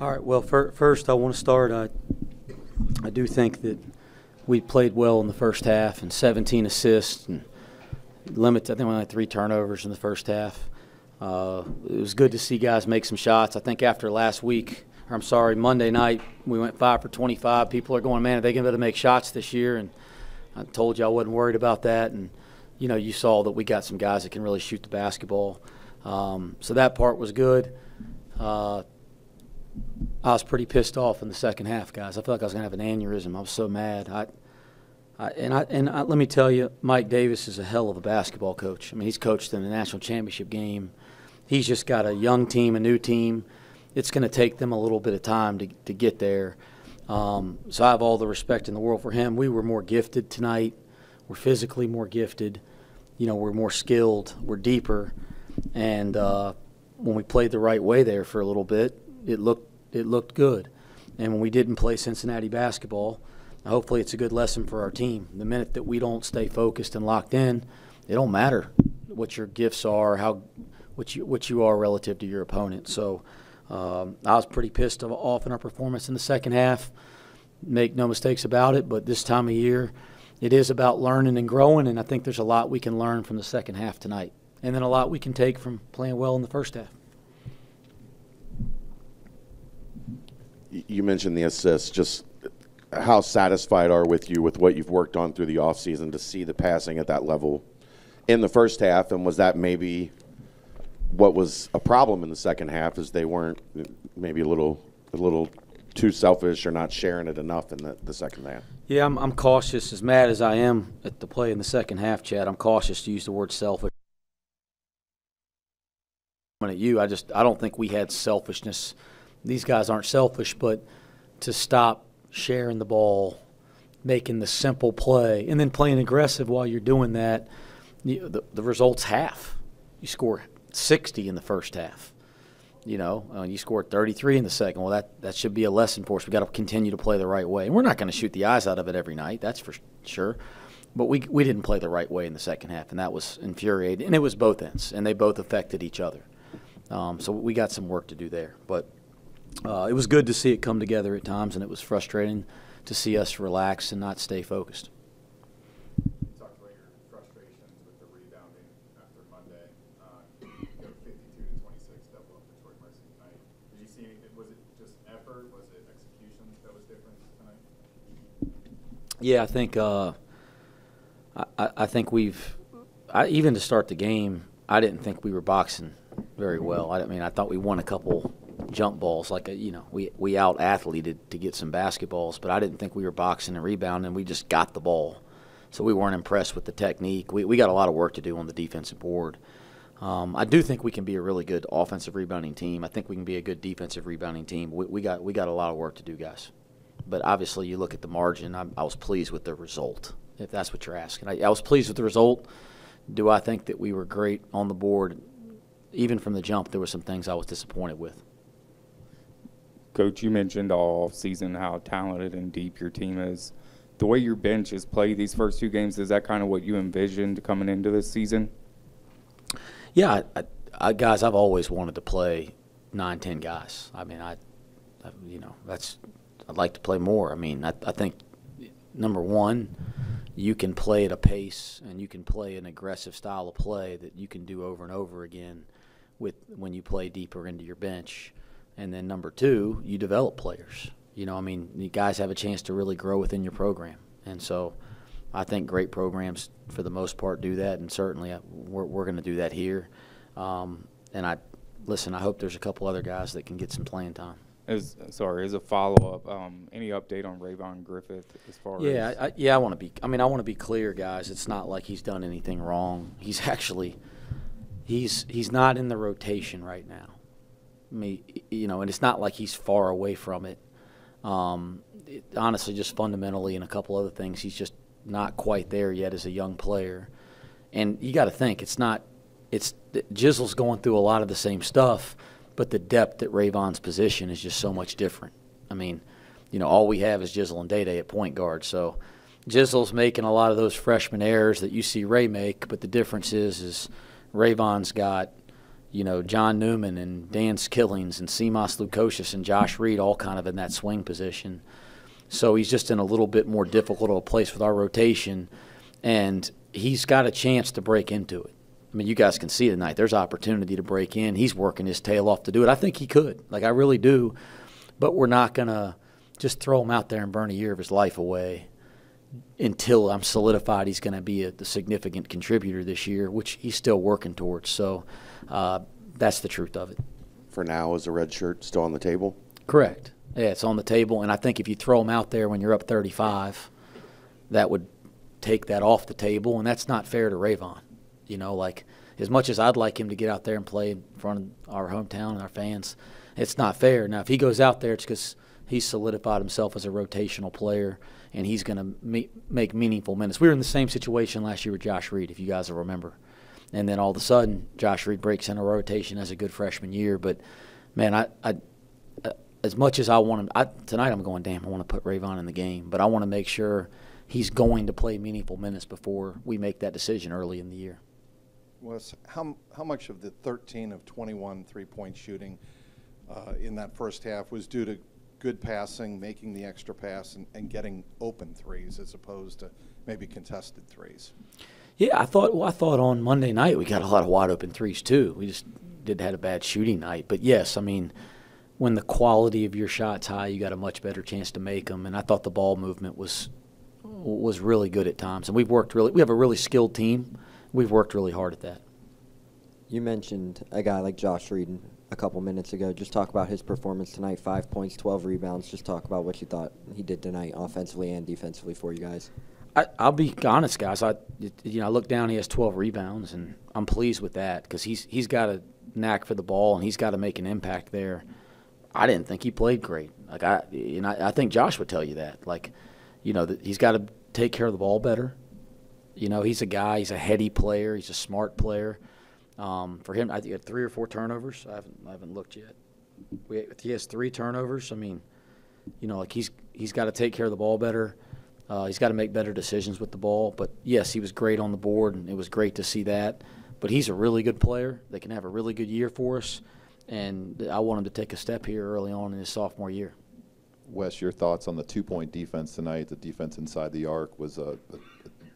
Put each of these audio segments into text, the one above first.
All right. Well, first I want to start. I do think that we played well in the first half, and 17 assists and limits. I think we only had 3 turnovers in the first half. It was good to see guys make some shots. I think after last week, or I'm sorry, Monday night, we went 5 for 25. People are going, man, are they going to be able to make shots this year? And I told you I wasn't worried about that. And you saw that we got some guys that can really shoot the basketball. So that part was good. I was pretty pissed off in the second half, guys. I felt like I was going to have an aneurysm. I was so mad. Let me tell you, Mike Davis is a hell of a basketball coach. I mean, he's coached in the national championship game. He's just got a young team, a new team. It's going to take them a little bit of time to get there. So I have all the respect in the world for him. We were more gifted tonight. We're physically more gifted. We're more skilled. We're deeper. And when we played the right way there for a little bit, it looked good. And when we didn't play Cincinnati basketball, hopefully it's a good lesson for our team. The minute that we don't stay focused and locked in, it don't matter what your gifts are, what you are relative to your opponent. So I was pretty pissed off in our performance in the second half. Make no mistakes about it, but this time of year, it is about learning and growing, and I think there's a lot we can learn from the second half tonight, and then a lot we can take from playing well in the first half. You mentioned the assists. Just how satisfied are you with what you've worked on through the offseason to see the passing at that level in the first half? And was that maybe what was a problem in the second half, is they weren't maybe a little too selfish or not sharing it enough in the second half? Yeah, I'm cautious. As mad as I am at the play in the second half, Chad, I'm cautious to use the word selfish. At you, I don't think we had selfishness. These guys aren't selfish, but to stop sharing the ball, making the simple play, and then playing aggressive while you're doing that, the result's half. You score 60 in the first half. You scored 33 in the second. Well, that should be a lesson for us. We've got to continue to play the right way. And we're not going to shoot the eyes out of it every night, that's for sure. But we didn't play the right way in the second half, and that was infuriating. And it was both ends, and they both affected each other. So we got some work to do there. But it was good to see it come together at times, and it was frustrating to see us relax and not stay focused. You talked about your frustrations with the rebounding after Monday. You go 52-26, double up for Troy Mercy tonight. Did you see anything? Was it just effort? Was it execution that was different tonight? Yeah, I think even to start the game, I didn't think we were boxing very well. I thought we won a couple jump balls, we out-athleted to get some basketballs, but I didn't think we were boxing and rebounding. We just got the ball, so we weren't impressed with the technique. We got a lot of work to do on the defensive board. I do think we can be a really good offensive rebounding team. I think we can be a good defensive rebounding team. We got a lot of work to do, guys. But obviously, you look at the margin. I was pleased with the result, if that's what you're asking. I was pleased with the result. Do I think that we were great on the board? Even from the jump, there were some things I was disappointed with. Coach, you mentioned all season how talented and deep your team is. The way your bench has played these first 2 games, is that kind of what you envisioned coming into this season? Yeah, guys, I've always wanted to play 9, 10 guys. I'd like to play more. I think, number one, you can play at a pace and you can play an aggressive style of play that you can do over and over again when you play deeper into your bench. And then number two, you develop players. You guys have a chance to really grow within your program. And so I think great programs, for the most part, do that, and certainly we're going to do that here. And I hope there's a couple other guys that can get some playing time. As a follow-up, any update on Rayvon Griffith as far as? I want to be clear, guys. It's not like he's done anything wrong. He's not in the rotation right now. And it's not like he's far away from it. Honestly, just fundamentally and a couple other things, he's just not quite there yet as a young player. And you got to think, Jizzle's going through a lot of the same stuff, but the depth at Rayvon's position is just so much different. All we have is Jizzle and Day-Day at point guard. So Jizzle's making a lot of those freshman errors that you see Ray make, but the difference is Rayvon's got – John Newman and Dan Skillings and Seamus Lukosius and Josh Reed all kind of in that swing position. So he's just in a little bit more difficult of a place with our rotation, and he's got a chance to break into it. I mean, you guys can see tonight there's opportunity to break in. He's working his tail off to do it. I think he could. I really do. But we're not going to just throw him out there and burn a year of his life away until I'm solidified he's going to be the significant contributor this year, which he's still working towards. So that's the truth of it. For now, is the red shirt still on the table? Correct. Yeah, it's on the table. And I think if you throw him out there when you're up 35, that would take that off the table, and that's not fair to Rayvon. As much as I'd like him to get out there and play in front of our hometown and our fans, it's not fair. Now, if he goes out there, it's because he's solidified himself as a rotational player, and he's going to make meaningful minutes. We were in the same situation last year with Josh Reed, if you guys will remember. And then all of a sudden, Josh Reed breaks in a rotation as a good freshman year. But, man, I as much as I want him, tonight I'm going, damn, I want to put Rayvon in the game. But I want to make sure he's going to play meaningful minutes before we make that decision early in the year. Wes, how much of the 13 of 21 three-point shooting in that first half was due to good passing, making the extra pass, and getting open threes as opposed to maybe contested threes? Yeah, I thought on Monday night we got a lot of wide open threes too. We just had a bad shooting night. But yes, I mean, when the quality of your shot's high, you got a much better chance to make them. And I thought the ball movement was really good at times. And we have a really skilled team. We've worked really hard at that. You mentioned a guy like Josh Reed a couple minutes ago. Just talk about his performance tonight, 5 points, 12 rebounds. Just talk about what you thought he did tonight offensively and defensively for you guys. I'll be honest, guys. I look down, he has 12 rebounds, and I'm pleased with that because he's got a knack for the ball, and he's got to make an impact there. I didn't think he played great. I think Josh would tell you that. He's got to take care of the ball better. He's a guy. He's a heady player. He's a smart player. For him, I think he had 3 or 4 turnovers. I haven't looked yet. He has 3 turnovers. I mean, he's got to take care of the ball better. He's got to make better decisions with the ball. But yes, he was great on the board, and it was great to see that. But he's a really good player. They can have a really good year for us, and I want him to take a step here early on in his sophomore year. Wes, your thoughts on the 2-point defense tonight? The defense inside the arc was a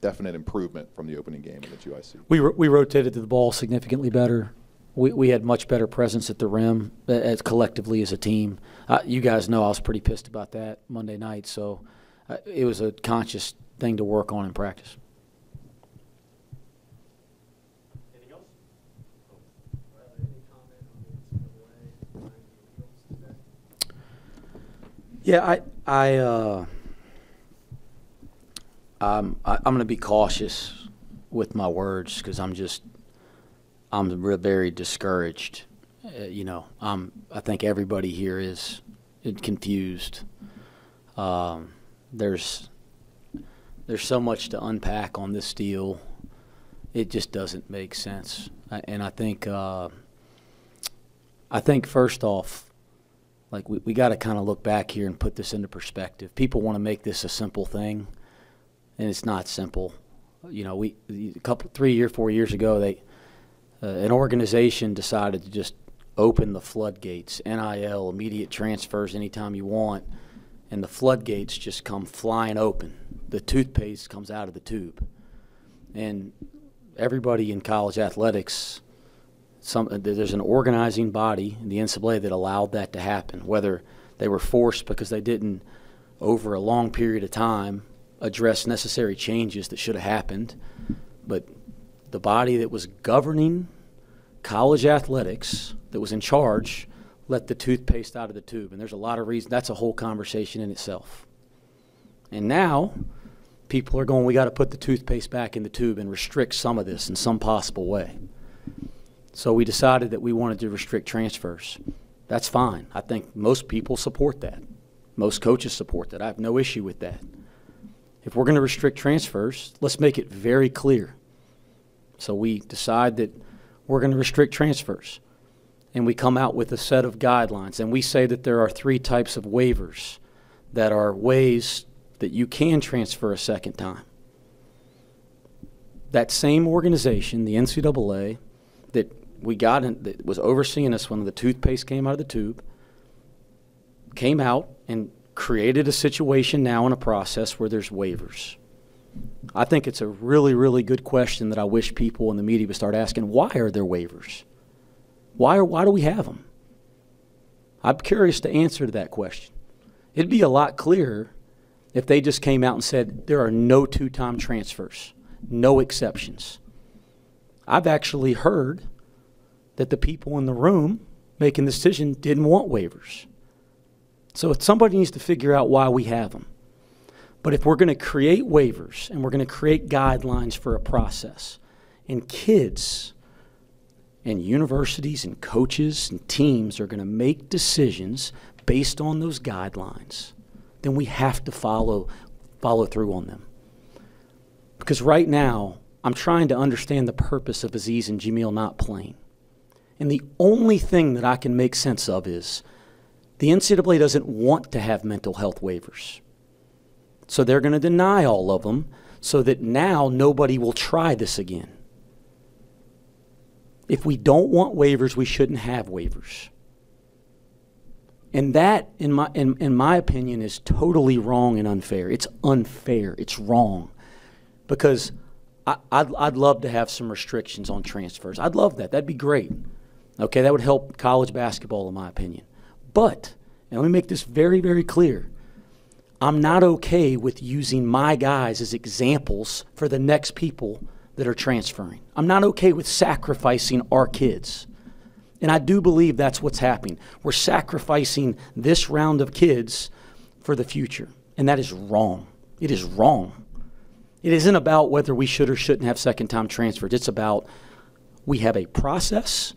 definite improvement from the opening game against UIC. We rotated the ball significantly better. We had much better presence at the rim as collectively as a team. You guys know I was pretty pissed about that Monday night, so it was a conscious thing to work on in practice. Anything else? Any comment on the NCAA? Yeah, I'm going to be cautious with my words because I'm very discouraged. I think everybody here is confused. There's so much to unpack on this deal. It just doesn't make sense. And I think first off, we got to kind of look back here and put this into perspective. People want to make this a simple thing, and it's not simple. 4 years ago, an organization decided to just open the floodgates, NIL, immediate transfers anytime you want, and the floodgates just come flying open. The toothpaste comes out of the tube. And everybody in college athletics, there's an organizing body in the NCAA that allowed that to happen, whether they were forced because they didn't, over a long period of time, address necessary changes that should have happened. But the body that was governing college athletics, that was in charge, let the toothpaste out of the tube. And there's a lot of reasons. That's a whole conversation in itself. And now people are going, we got to put the toothpaste back in the tube and restrict some of this in some possible way. So we decided that we wanted to restrict transfers. That's fine. I think most people support that. Most coaches support that. I have no issue with that. If we're going to restrict transfers, let's make it very clear. So we decide that we're going to restrict transfers. And we come out with a set of guidelines. And we say that there are 3 types of waivers that are ways that you can transfer a second time. That same organization, the NCAA, that that was overseeing us when the toothpaste came out of the tube, came out and created a situation now in a process where there's waivers. I think it's a really, really good question that I wish people in the media would start asking. Why are there waivers? Why do we have them? I'm curious to answer to that question. It'd be a lot clearer if they just came out and said there are no two-time transfers, no exceptions. I've actually heard that the people in the room making the decision didn't want waivers. So somebody needs to figure out why we have them. But if we're going to create waivers and we're going to create guidelines for a process, and kids and universities and coaches and teams are going to make decisions based on those guidelines, then we have to follow through on them. Because right now, I'm trying to understand the purpose of Aziz and Jamil not playing. And the only thing that I can make sense of is the NCAA doesn't want to have mental health waivers. So they're going to deny all of them so that now nobody will try this again. If we don't want waivers, we shouldn't have waivers. And that, in my opinion, is totally wrong and unfair. It's unfair. It's wrong. Because I'd love to have some restrictions on transfers. I'd love that. That'd be great. Okay, that would help college basketball, in my opinion. But, and let me make this very, very clear, I'm not okay with using my guys as examples for the next people that are transferring. I'm not okay with sacrificing our kids. And I do believe that's what's happening. We're sacrificing this round of kids for the future. And that is wrong. It is wrong. It isn't about whether we should or shouldn't have second-time transfers. It's about we have a process.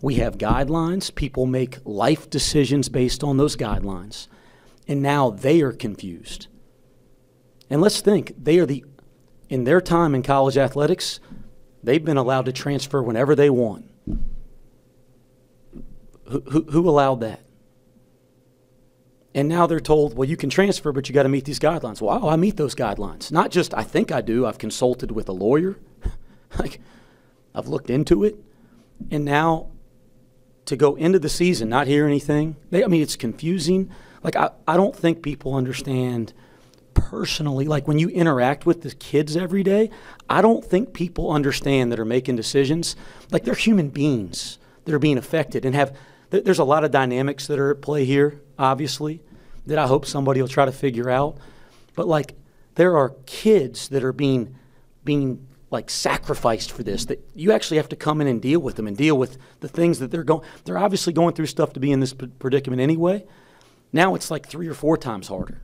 We have guidelines. People make life decisions based on those guidelines. And now they are confused. And let's think, in their time in college athletics, they've been allowed to transfer whenever they want. Who allowed that? And now they're told, well, you can transfer, but you got to meet these guidelines. Well, I meet those guidelines. Not just I think I do. I've consulted with a lawyer. I've looked into it. And now to go into the season, not hear anything. It's confusing. I don't think people understand personally, when you interact with the kids every day, I don't think people understand that are making decisions. They're human beings that are being affected and there's a lot of dynamics that are at play here, obviously, that I hope somebody will try to figure out. But there are kids that are being sacrificed for this, that you actually have to come in and deal with them and deal with the things that they're obviously going through stuff to be in this predicament anyway. Now it's 3 or 4 times harder.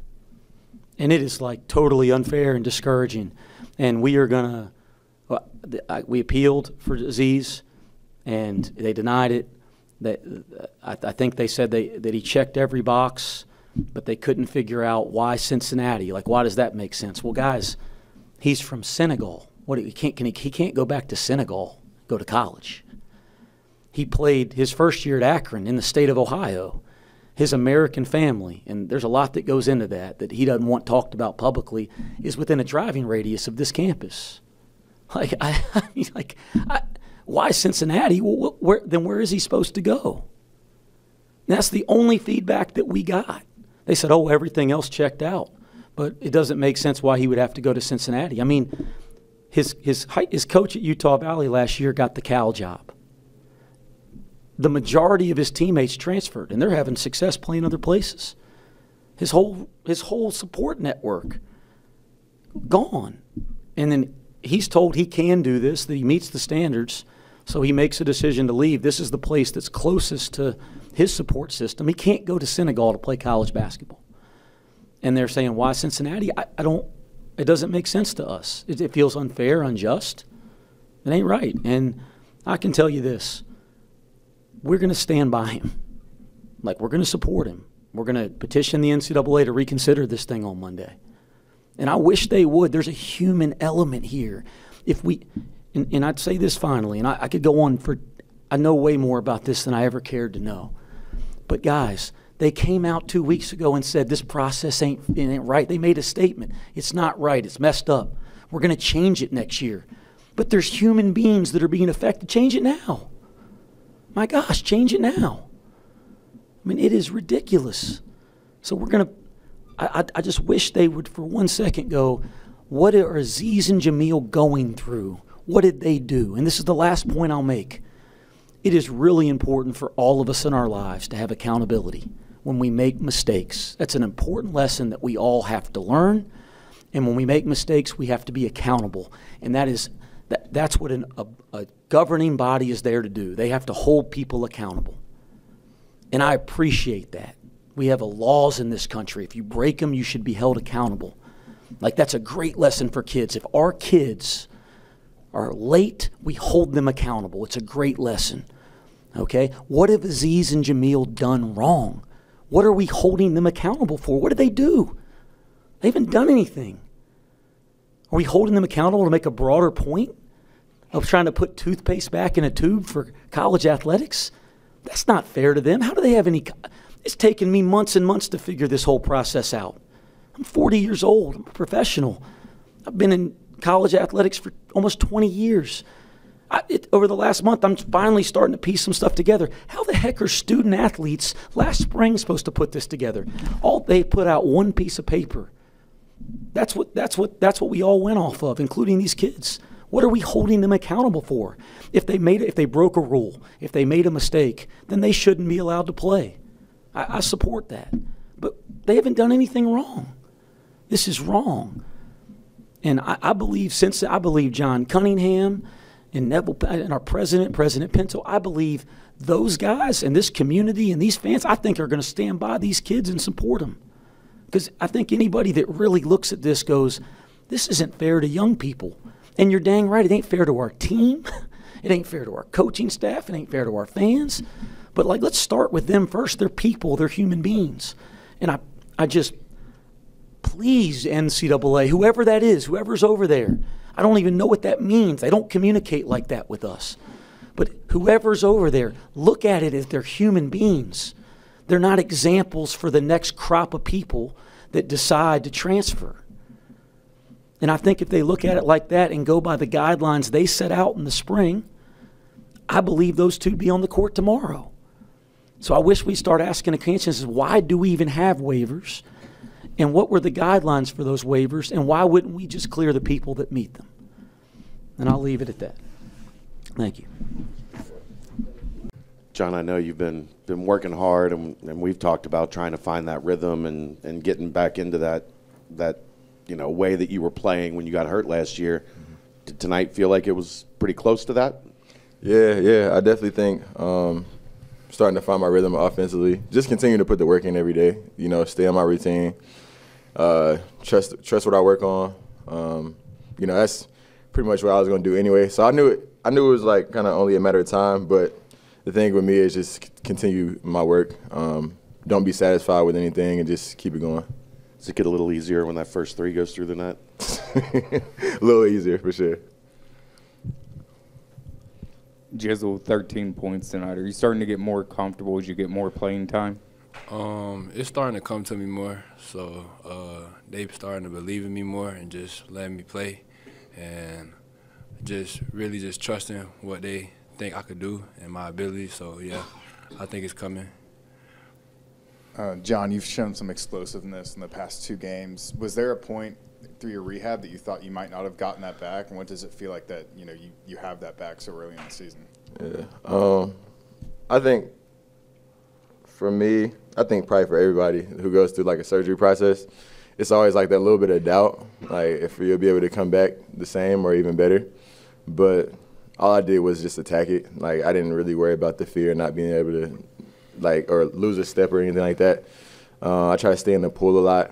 And it is totally unfair and discouraging. And we are going to, we appealed for Aziz and they denied it. I think they said that he checked every box, but they couldn't figure out why Cincinnati. Why does that make sense? Well, guys, he's from Senegal. He can't go back to Senegal, go to college. He played his first year at Akron in the state of Ohio. His American family, and there's a lot that goes into that he doesn't want talked about publicly, is within a driving radius of this campus. Why Cincinnati? Where is he supposed to go? And that's the only feedback that we got. They said, oh, everything else checked out. But it doesn't make sense why he would have to go to Cincinnati. His coach at Utah Valley last year got the Cal job. The majority of his teammates transferred, and they're having success playing other places. His whole support network gone. And then he's told he can do this, that he meets the standards, so he makes a decision to leave. This is the place that's closest to his support system. He can't go to Senegal to play college basketball. And they're saying, why Cincinnati? It doesn't make sense to us. It feels unfair, unjust. It ain't right. And I can tell you this. We're going to stand by him. We're going to support him. We're going to petition the NCAA to reconsider this thing on Monday. And I wish they would. There's a human element here. And I'd say this finally, and I could go on I know way more about this than I ever cared to know. But guys, they came out 2 weeks ago and said this process ain't right. They made a statement. It's not right. It's messed up. We're going to change it next year. But there's human beings that are being affected. Change it now. My gosh, change it now. I mean, it is ridiculous. So we're going to – I just wish they would for 1 second go, what are Aziz and Jamil going through? What did they do? And this is the last point I'll make. It is really important for all of us in our lives to have accountability when we make mistakes. That's an important lesson that we all have to learn. And when we make mistakes, we have to be accountable. And that's what a governing body is there to do. They have to hold people accountable. And I appreciate that. We have laws in this country. If you break them, you should be held accountable. Like, that's a great lesson for kids. If our kids are late, we hold them accountable. It's a great lesson. Okay? What have Aziz and Jamil done wrong? What are we holding them accountable for? What did they do? They haven't done anything. Are we holding them accountable to make a broader point of trying to put toothpaste back in a tube for college athletics? That's not fair to them. How do they have any? It's taken me months and months to figure this whole process out. I'm 40 years old. I'm a professional. I've been in college athletics for almost 20 years. Over the last month, I'm finally starting to piece some stuff together. How the heck are student athletes last spring supposed to put this together? They put out one piece of paper. That's what we all went off of, including these kids. What are we holding them accountable for? If they broke a rule, if they made a mistake, then they shouldn't be allowed to play. I support that. But they haven't done anything wrong. This is wrong. And I believe John Cunningham and Neville and our President Pinto, I believe those guys and this community and these fans, I think, are going to stand by these kids and support them. Because I think anybody that really looks at this goes, this isn't fair to young people. And you're dang right, it ain't fair to our team. It ain't fair to our coaching staff. It ain't fair to our fans. But, let's start with them first. They're people. They're human beings. And I just, please, NCAA, whoever that is, whoever's over there, I don't even know what that means. They don't communicate like that with us. But whoever's over there, look at it as they're human beings. They're not examples for the next crop of people that decide to transfer. And I think if they look at it like that and go by the guidelines they set out in the spring, I believe those two be on the court tomorrow. So I wish we start asking the questions, why do we even have waivers? And what were the guidelines for those waivers? And why wouldn't we just clear the people that meet them? And I'll leave it at that. Thank you. John, I know you've been working hard, and we've talked about trying to find that rhythm and getting back into that way that you were playing when you got hurt last year. Mm-hmm. Did tonight feel like it was pretty close to that? Yeah, I definitely think starting to find my rhythm offensively. Just continue to put the work in every day. Stay on my routine. Trust what I work on. That's pretty much what I was going to do anyway. So I knew it was kind of only a matter of time. But the thing with me is just continue my work. Don't be satisfied with anything and just keep it going. Does it get a little easier when that first three goes through the net? A little easier for sure. Jizzle, 13 points tonight. Are you starting to get more comfortable as you get more playing time? It's starting to come to me more. So they've starting to believe in me more and just letting me play, and just really just trusting what they think I could do and my ability. So yeah, I think it's coming. John, you've shown some explosiveness in the past two games. Was there a point through your rehab that you thought you might not have gotten that back, and what does it feel like that you have that back so early in the season? Yeah, I think for me, I think probably for everybody who goes through a surgery process, it's always that little bit of doubt, if you'll be able to come back the same or even better. But all I did was just attack it. I didn't really worry about the fear of not being able to or lose a step or anything like that. I try to stay in the pool a lot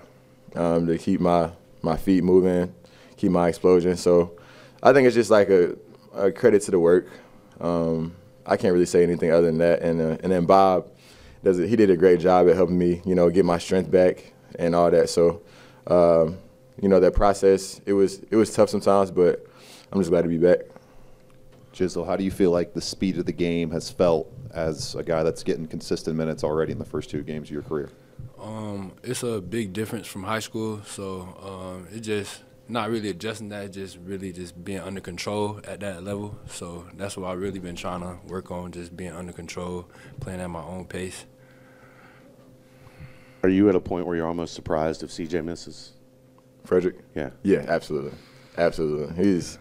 to keep my feet moving, keep my explosion. So I think it's just a credit to the work. I can't really say anything other than that. And then Bob, he did a great job at helping me, get my strength back and all that. So, that process, it was tough sometimes, but I'm just glad to be back. Jizzle, how do you feel like the speed of the game has felt as a guy that's getting consistent minutes already in the first two games of your career? It's a big difference from high school, so it just not really adjusting that, just really just being under control at that level. So that's what I've really been trying to work on, just being under control, playing at my own pace. Are you at a point where you're almost surprised if CJ misses? Frederick? Yeah. Yeah, absolutely. Absolutely. He's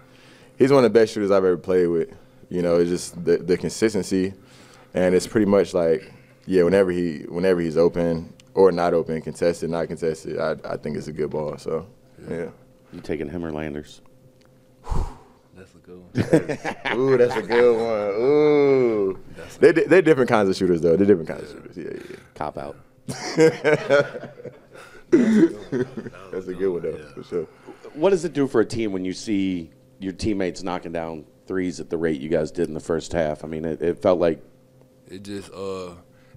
one of the best shooters I've ever played with. You know, it's just the consistency, and it's pretty much like, yeah, whenever he's open or not open, contested, not contested, I think it's a good ball. So, yeah. You taking him or Landers? That's a good one. Ooh, that's a good one. Ooh. They're different kinds of shooters, though. They're different kinds of shooters. Yeah. Cop out. That's a good one, though, for sure. What does it do for a team when you see your teammates knocking down threes at the rate you guys did in the first half? I mean, it felt like it just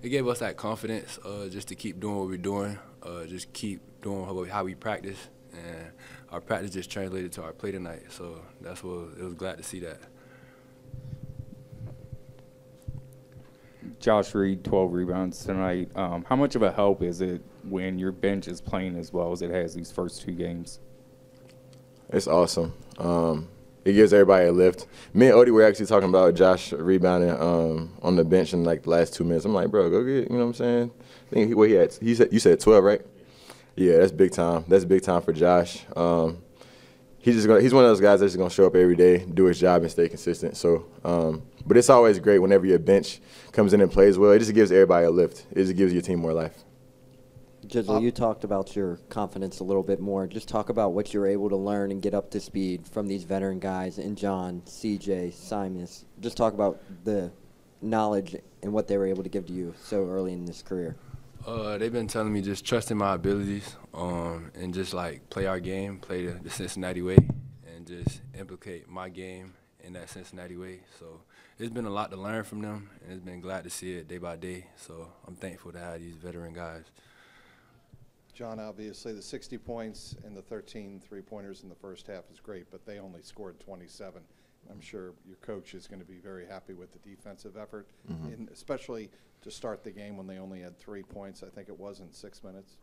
it gave us that confidence just to keep doing what we're doing, just keep doing how we practice, and our practice just translated to our play tonight. So that's what it was glad to see that. Josh Reed, 12 rebounds tonight. How much of a help is it when your bench is playing as well as it has these first 2 games? It's awesome. It gives everybody a lift. Me and Odie were actually talking about Josh rebounding on the bench in like the last 2 minutes. I'm like, bro, go get, you know what I'm saying? I think what he had, you said 12, right? Yeah, that's big time. That's big time for Josh. He's one of those guys that's just gonna show up every day, do his job, and stay consistent. So, but it's always great whenever your bench comes in and plays well. It just gives everybody a lift. It just gives your team more life. Jizzle, you talked about your confidence a little bit more. Just talk about what you're able to learn and get up to speed from these veteran guys and John, CJ, Simus. Just talk about the knowledge and what they were able to give to you so early in this career. They've been telling me just trusting my abilities and just like play our game, play the Cincinnati way, and just implicate my game in that Cincinnati way. So it's been a lot to learn from them, and it's been glad to see it day by day. So I'm thankful to have these veteran guys. John, obviously the 60 points and the 13 three-pointers in the first half is great, but they only scored 27. I'm sure your coach is going to be very happy with the defensive effort, and especially to start the game when they only had 3 points, I think it was, in 6 minutes.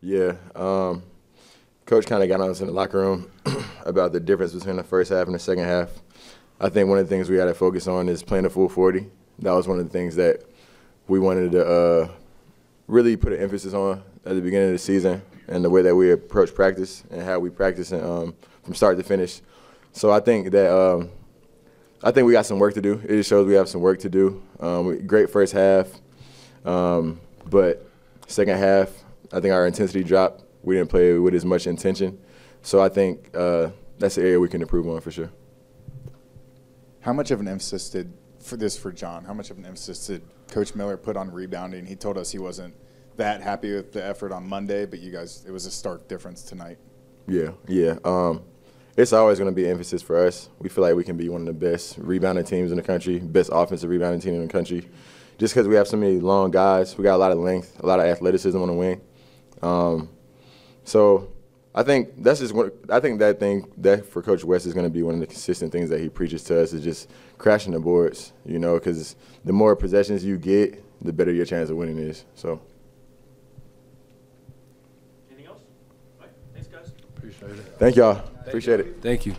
Yeah. Coach kind of got on us in the locker room about the difference between the first half and the second half. I think one of the things we got to focus on is playing a full 40. That was one of the things that we wanted to really put an emphasis on at the beginning of the season, and the way that we approach practice and how we practice from start to finish. So I think that we got some work to do. It just shows we have some work to do. Great first half, but second half, I think our intensity dropped. We didn't play with as much intention. So I think that's the area we can improve on for sure. How much of an emphasis for John, how much of an emphasis did Coach Miller put on rebounding? He told us he wasn't that happy with the effort on Monday, but you guys, it was a stark difference tonight. Yeah. It's always going to be an emphasis for us. We feel like we can be one of the best rebounding teams in the country, best offensive rebounding team in the country, just because we have so many long guys. We got a lot of length, a lot of athleticism on the wing. So I think that's just that for Coach West is going to be one of the consistent things that he preaches to us, is just crashing the boards, you know, because the more possessions you get, the better your chance of winning is. So. Anything else? All right. Thanks, guys. Appreciate it. Thank y'all. Appreciate it. Thank you.